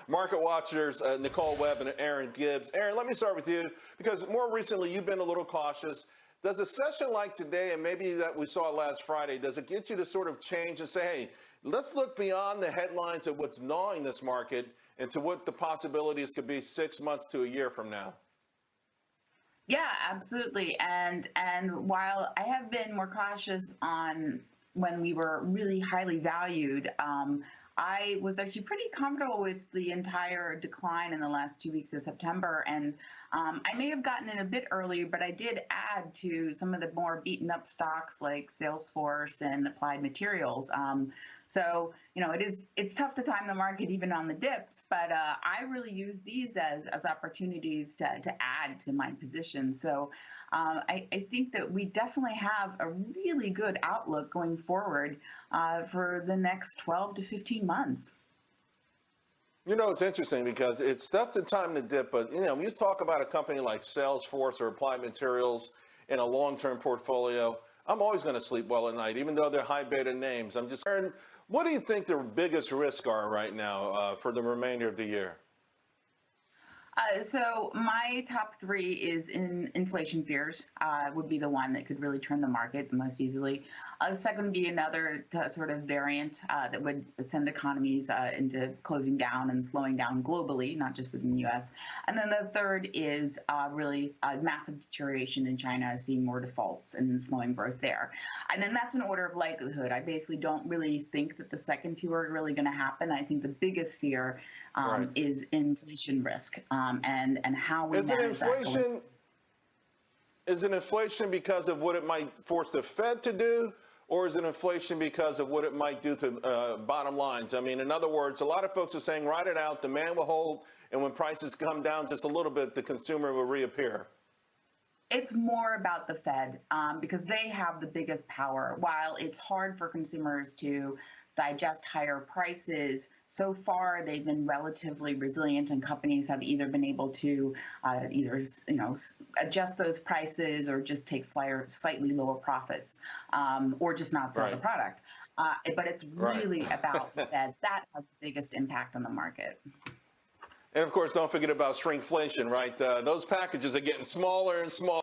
market watchers, Nicole Webb and Aaron Gibbs. Aaron, let me start with you because more recently you've been a little cautious. Does a session like today, and maybe that we saw last Friday, does it get you to sort of change and say, hey, let's look beyond the headlines of what's gnawing this market and to what the possibilities could be 6 months to a year from now? Yeah, absolutely. And while I have been more cautious on when we were really highly valued, I was actually pretty comfortable with the entire decline in the last 2 weeks of September. And I may have gotten in a bit early, but I did add to some of the more beaten up stocks like Salesforce and Applied Materials. So, it's tough to time the market even on the dips, but I really use these as opportunities to add to my position. So I think that we definitely have a really good outlook going forward for the next 12 to 15 months. It's interesting because it's tough to time the dip, but when you talk about a company like Salesforce or Applied Materials in a long-term portfolio, I'm always going to sleep well at night, even though they're high beta names. I'm just, Aaron, what do you think the biggest risks are right now for the remainder of the year? So my top three is in inflation fears would be the one that could really turn the market the most easily. The second would be another sort of variant that would send economies into closing down and slowing down globally, not just within the U.S. And then the third is really massive deterioration in China, seeing more defaults and slowing growth there. And then that's an order of likelihood. I basically don't really think that the second two are really going to happen. I think the biggest fear Right. is inflation risk and how we Is it manage that. inflation? Is it inflation because of what it might force the Fed to do, or is it inflation because of what it might do to bottom lines? I mean, in other words, a lot of folks are saying, ride it out, demand will hold, and when prices come down just a little bit, the consumer will reappear. It's more about the Fed because they have the biggest power. While it's hard for consumers to digest higher prices, so far they've been relatively resilient, and companies have either been able to adjust those prices or just take slightly lower profits, or just not sell the Right. product. But it's Right. really about the Fed that has the biggest impact on the market. And of course, don't forget about shrinkflation, right? Those packages are getting smaller and smaller.